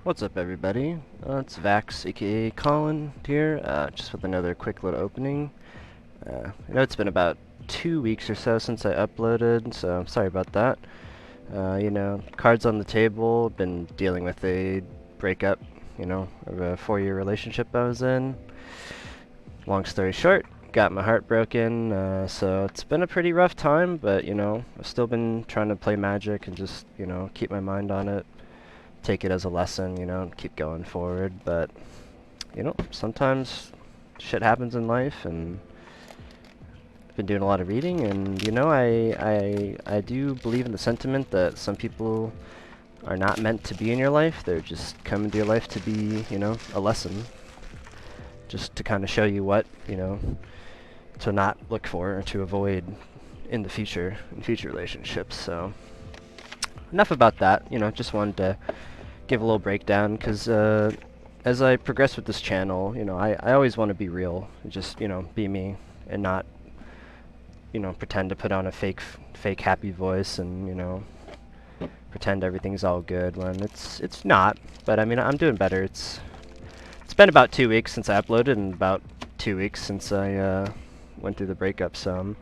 What's up, everybody? It's Vax, aka Colin, here, just with another quick little opening. I know it's been about 2 weeks or so since I uploaded, so I'm sorry about that. Cards on the table, been dealing with a breakup, of a 4-year relationship I was in. Long story short, got my heart broken, so it's been a pretty rough time, but, I've still been trying to play Magic and just, keep my mind on it. Take it as a lesson, and keep going forward. But, sometimes shit happens in life, and I've been doing a lot of reading, and, I do believe in the sentiment that some people are not meant to be in your life. They're just come into your life to be, a lesson. Just to kind of show you what, to not look for or to avoid in the future, in future relationships. So, enough about that. Just wanted to give a little breakdown, because as I progress with this channel, I always want to be real, just be me, and not pretend to put on a fake happy voice and pretend everything's all good when it's not. But I mean, I'm doing better. It's been about 2 weeks since I uploaded, and about 2 weeks since I went through the breakup, so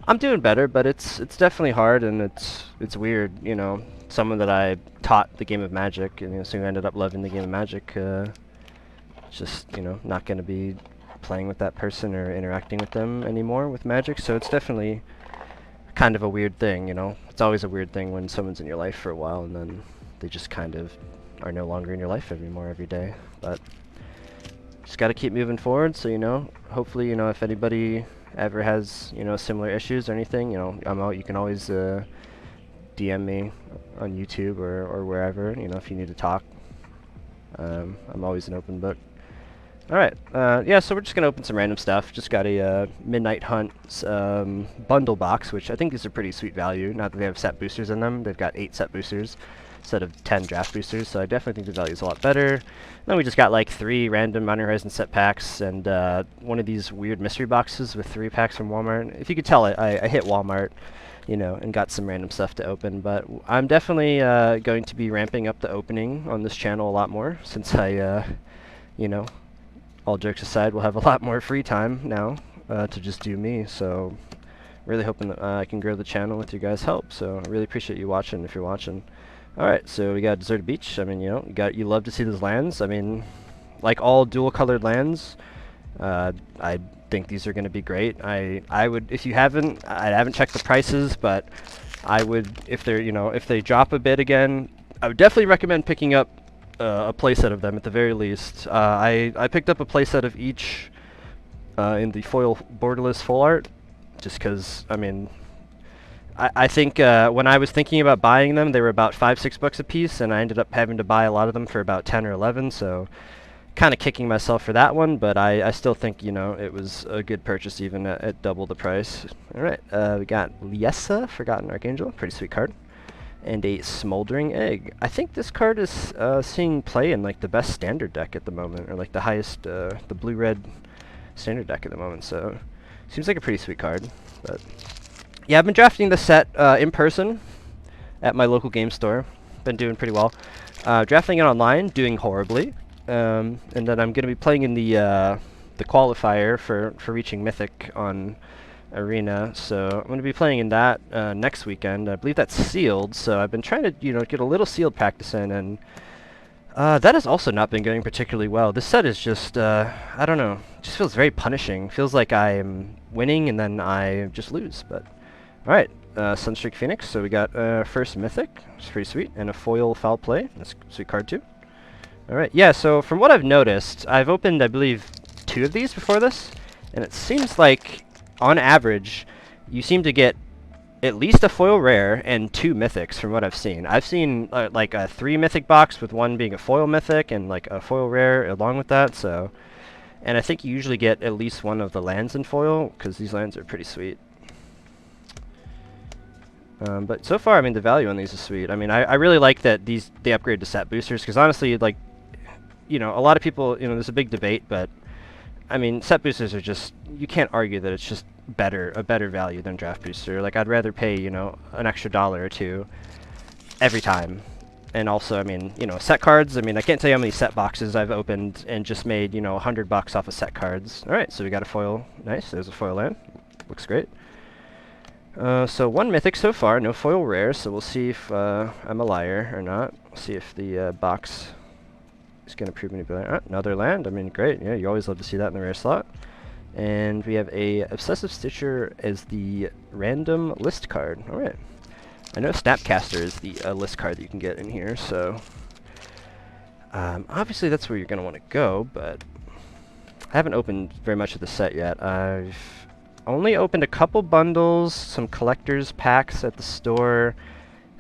I'm doing better, but it's definitely hard, and it's weird, someone that I taught the game of Magic, and so who ended up loving the game of Magic, just not going to be playing with that person or interacting with them anymore with Magic. So it's definitely kind of a weird thing. It's always a weird thing when someone's in your life for a while and then they just kind of are no longer in your life anymore every day. But just got to keep moving forward. So hopefully if anybody ever has similar issues or anything, I'm out. You can always DM me on YouTube or wherever, if you need to talk. I'm always an open book. Alright, yeah, so we're just gonna open some random stuff. Just got a Midnight Hunt bundle box, which I think these are pretty sweet value. Not that they have set boosters in them. They've got 8 set boosters instead of 10 draft boosters, so I definitely think the value is a lot better. Then we just got like 3 random Modern Horizon set packs, and one of these weird mystery boxes with 3 packs from Walmart. If you could tell, I hit Walmart, and got some random stuff to open. But I'm definitely going to be ramping up the opening on this channel a lot more, since I, all jokes aside, we'll have a lot more free time now to just do me. So really hoping that I can grow the channel with your guys' help. So I really appreciate you watching if you're watching. Alright, so we got Deserted Beach. I mean, you love to see those lands. I mean, like all dual colored lands, I think these are going to be great. I would, if you haven't, I haven't checked the prices, but I would, if they're, if they drop a bit again, I would definitely recommend picking up a playset of them at the very least. I picked up a playset of each in the foil borderless full art, just because, I mean, I think when I was thinking about buying them, they were about $5-6 a piece, and I ended up having to buy a lot of them for about 10 or 11, so kind of kicking myself for that one, but I still think, it was a good purchase even at double the price. Alright, we got Liesa, Forgotten Archangel, pretty sweet card. And a Smoldering Egg. I think this card is seeing play in like the best standard deck at the moment, or like the highest, the blue-red standard deck at the moment, so seems like a pretty sweet card. But yeah, I've been drafting the set in person at my local game store. Been doing pretty well. Drafting it online, doing horribly. And then I'm going to be playing in the qualifier for reaching Mythic on Arena, so I'm going to be playing in that next weekend. I believe that's sealed, so I've been trying to get a little sealed practice in, and that has also not been going particularly well. This set is just I don't know, just feels very punishing. Feels like I'm winning and then I just lose. But alright, Sunstreak Phoenix, so we got first Mythic, which is pretty sweet, and a foil Foul Play. That's a sweet card too. Alright, yeah, so from what I've noticed, I've opened, I believe, 2 of these before this, and it seems like on average, you seem to get at least a foil rare and 2 mythics from what I've seen. I've seen like a 3 mythic box with 1 being a foil mythic and like a foil rare along with that. So, and I think you usually get at least 1 of the lands in foil, because these lands are pretty sweet. But so far, I mean, the value on these is sweet. I mean, I really like that they upgrade to set boosters, because honestly, like, a lot of people, there's a big debate, but I mean, set boosters are just, you can't argue that it's just a better value than draft booster. Like, I'd rather pay, an extra $1 or $2 every time And also, I mean, you know, set cards. I mean, I can't tell you how many set boxes I've opened and just made, you know, $100 off of set cards. All right, so we got a foil. Nice. There's a foil land. Looks great. So one mythic so far, no foil rare. So we'll see if I'm a liar or not. See if the box is going to prove me to be like, another land. I mean, great. Yeah, you always love to see that in the rare slot. And we have a Obsessive Stitcher as the random list card. All right. I know Snapcaster is the list card that you can get in here, so obviously that's where you're going to want to go, but I haven't opened very much of the set yet. I've only opened a couple bundles, some collector's packs at the store.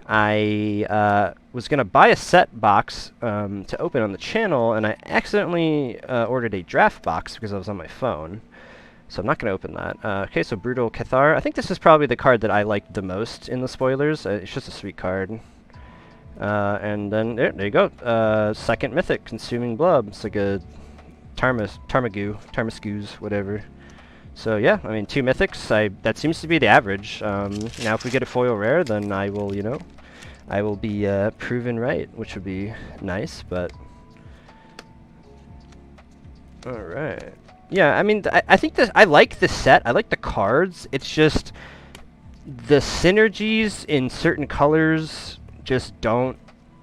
I was going to buy a set box to open on the channel, and I accidentally ordered a draft box because I was on my phone. So I'm not going to open that. Okay, so Brutal Cathar. I think this is probably the card that I liked the most in the spoilers. It's just a sweet card. And then, there you go. Second Mythic, Consuming Blood. It's like a Tarmascus, whatever. So yeah, I mean, 2 Mythics, that seems to be the average. Now if we get a foil rare, then I will, you know, I will be proven right, which would be nice, but... Alright. Yeah, I mean, I think I like the set. I like the cards. It's just the synergies in certain colors just don't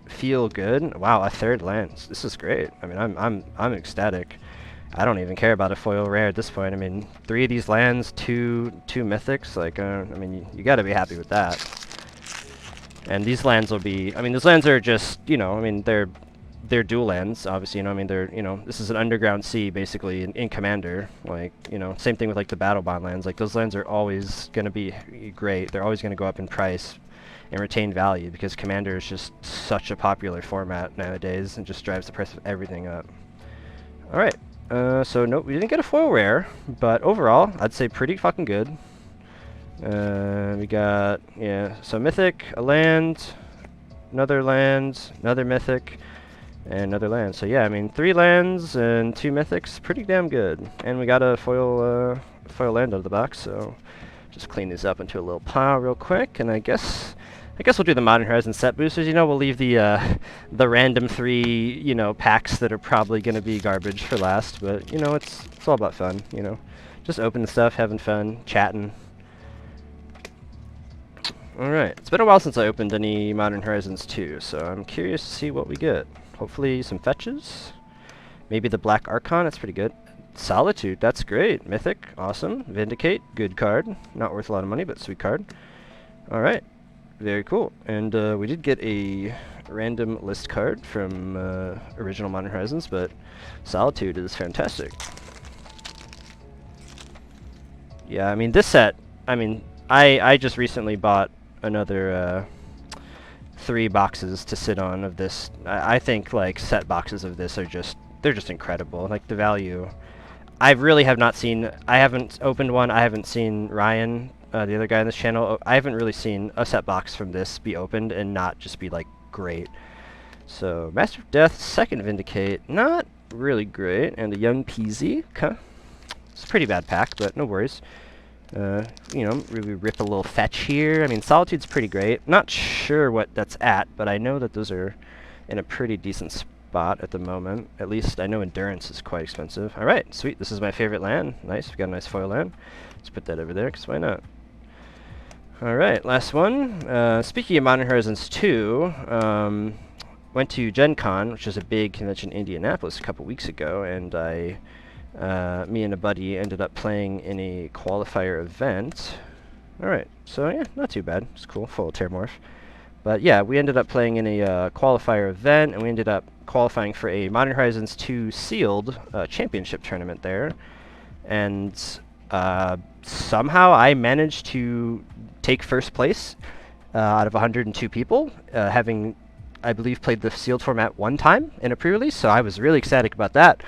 feel good. Wow, a third land. This is great. I mean, I'm ecstatic. I don't even care about a foil rare at this point. I mean, 3 of these lands, two mythics. Like, I mean, you got to be happy with that. And these lands will be. I mean, those lands are just, you know. I mean, they're dual lands, obviously, you know, I mean, they're, you know, this is an underground sea, basically, in Commander, like, you know, same thing with, like, the Battle Bond lands, like, those lands are always going to be great, they're always going to go up in price and retain value, because Commander is just such a popular format nowadays, and just drives the price of everything up. Alright, so, nope, we didn't get a foil rare, but overall, I'd say pretty fucking good. We got, yeah, so Mythic, a land, another Mythic, and another land. So yeah, I mean, 3 lands and 2 mythics, pretty damn good. And we got a foil land out of the box, so just clean these up into a little pile real quick, and I guess we'll do the Modern Horizons set boosters. You know, we'll leave the random 3, you know, packs that are probably going to be garbage for last, but you know, it's all about fun, you know. Just opening stuff, having fun, chatting. Alright, it's been a while since I opened any Modern Horizons 2, so I'm curious to see what we get. Hopefully some fetches. Maybe the Black Archon, that's pretty good. Solitude, that's great. Mythic, awesome. Vindicate, good card. Not worth a lot of money, but sweet card. Alright, very cool. And we did get a random list card from original Modern Horizons, but Solitude is fantastic. Yeah, I mean, this set, I mean, I just recently bought another 3 boxes to sit on of this. I think like set boxes of this are they're just incredible. Like the value, I really have not seen. I haven't opened one. I haven't seen Ryan, the other guy on this channel. I haven't really seen a set box from this be opened and not just be like great. So Master of Death, second Vindicate, not really great, and a Young Peasy. Okay, it's a pretty bad pack, but no worries. You know, we rip a little fetch here. I mean, Solitude's pretty great. Not sure what that's at, but I know that those are in a pretty decent spot at the moment. At least I know Endurance is quite expensive. Alright, sweet. This is my favorite land. Nice. We got a nice foil land. Let's put that over there, because why not? Alright, last one. Speaking of Modern Horizons 2, went to Gen Con, which is a big convention in Indianapolis, a couple weeks ago, and me and a buddy ended up playing in a qualifier event. Alright, so yeah, not too bad. It's cool, full of Terramorph. But yeah, we ended up playing in a qualifier event, and we ended up qualifying for a Modern Horizons 2 sealed championship tournament there. And somehow I managed to take first place out of 102 people, having, I believe, played the sealed format 1 time in a pre-release, so I was really ecstatic about that.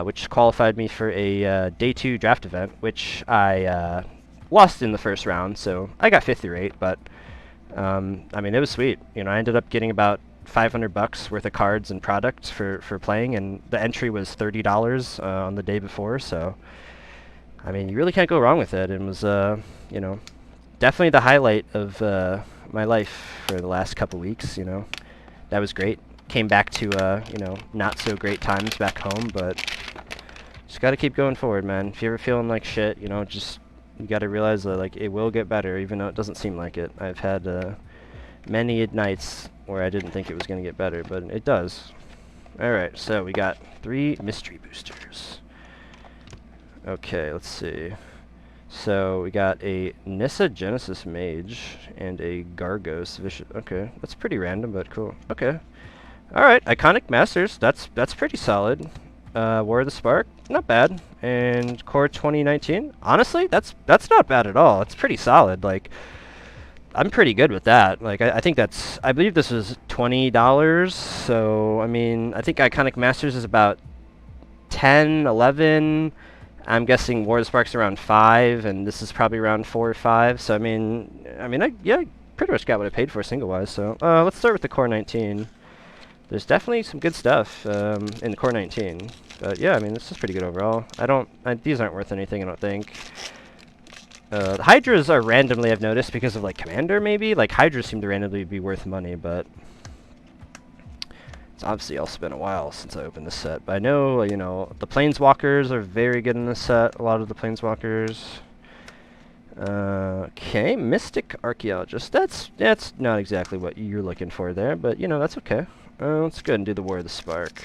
Which qualified me for a Day 2 draft event, which I lost in the first round, so I got 5th through 8, but I mean, it was sweet. You know, I ended up getting about $500 worth of cards and products for playing, and the entry was $30 on the day before, so I mean, you really can't go wrong with it. It was, you know, definitely the highlight of my life for the last couple weeks, you know. that was great. Came back to, you know, not so great times back home, but just gotta keep going forward, man. If you're ever feeling like shit, you know, just, you gotta realize that, like, it will get better, even though it doesn't seem like it. I've had, many nights where I didn't think it was gonna get better, but it does. Alright, so we got 3 mystery boosters. Okay, let's see. So we got a Nissa Genesis Mage and a Gargos Vicious. Okay, that's pretty random, but cool. Okay. Alright, Iconic Masters. That's pretty solid. War of the Spark, not bad. And Core 2019. Honestly, that's not bad at all. It's pretty solid. Like, I'm pretty good with that. Like, I think that's, I believe this was $20. So, I mean, I think Iconic Masters is about 10, 11. I'm guessing War of the Spark's around 5, and this is probably around 4 or 5. So, I mean, yeah, pretty much got what I paid for single-wise. So, let's start with the Core 19. There's definitely some good stuff in the Core 19. But, yeah, I mean, this is pretty good overall. These aren't worth anything, I don't think. The Hydras are randomly, I've noticed, because of, like, Commander, maybe? Like, Hydras seem to randomly be worth money, but it's obviously also been a while since I opened this set. But I know, you know, the Planeswalkers are very good in this set, a lot of the Planeswalkers. Okay, Mystic Archaeologist. That's not exactly what you're looking for there, but, you know, that's okay. Let's go ahead and do the War of the Spark.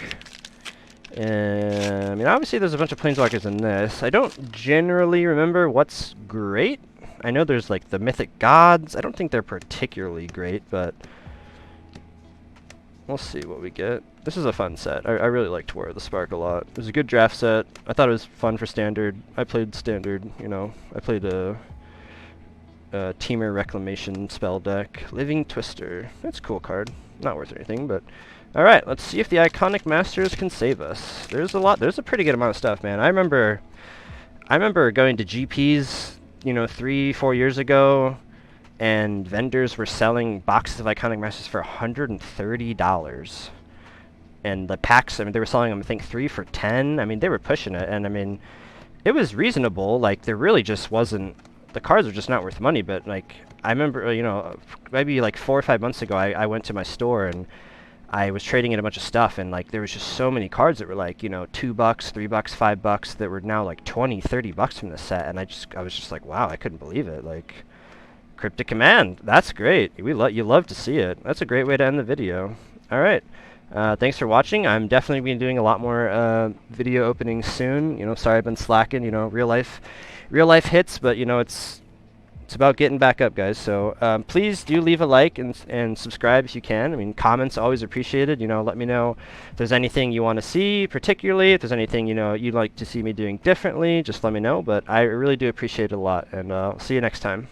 I mean, obviously there's a bunch of Planeswalkers in this. I don't generally remember what's great. I know there's, like, the Mythic Gods. I don't think they're particularly great, but we'll see what we get. This is a fun set. I really liked War of the Spark a lot. It was a good draft set. I thought it was fun for Standard. I played Standard, you know. I played a Teamer Reclamation spell deck. Living Twister. That's a cool card. Not worth anything, but alright, let's see if the Iconic Masters can save us. There's a pretty good amount of stuff, man. I remember going to GPs, you know, 3-4 years ago, and vendors were selling boxes of Iconic Masters for $130. And the packs, I mean, they were selling them, I think, 3 for $10. I mean, they were pushing it, and I mean, it was reasonable. Like, there really just wasn't, the cards were just not worth money, but, like, I remember, you know, maybe like 4 or 5 months ago, I went to my store, and I was trading in a bunch of stuff, and, like, there was just so many cards that were, like, you know, $2, $3, $5 that were now, like, $20, $30 from the set, and I was just like, wow, I couldn't believe it. Like, Cryptic Command, that's great. You love to see it. That's a great way to end the video. All right. Thanks for watching. I'm definitely going to be doing a lot more video openings soon. You know, sorry I've been slacking. You know, real life hits, but, you know, it's about getting back up, guys. So please do leave a like and subscribe if you can. I mean, comments always appreciated. You know, let me know if there's anything you want to see, particularly if there's anything, you know, you'd like to see me doing differently. Just let me know. But I really do appreciate it a lot, and I'll see you next time.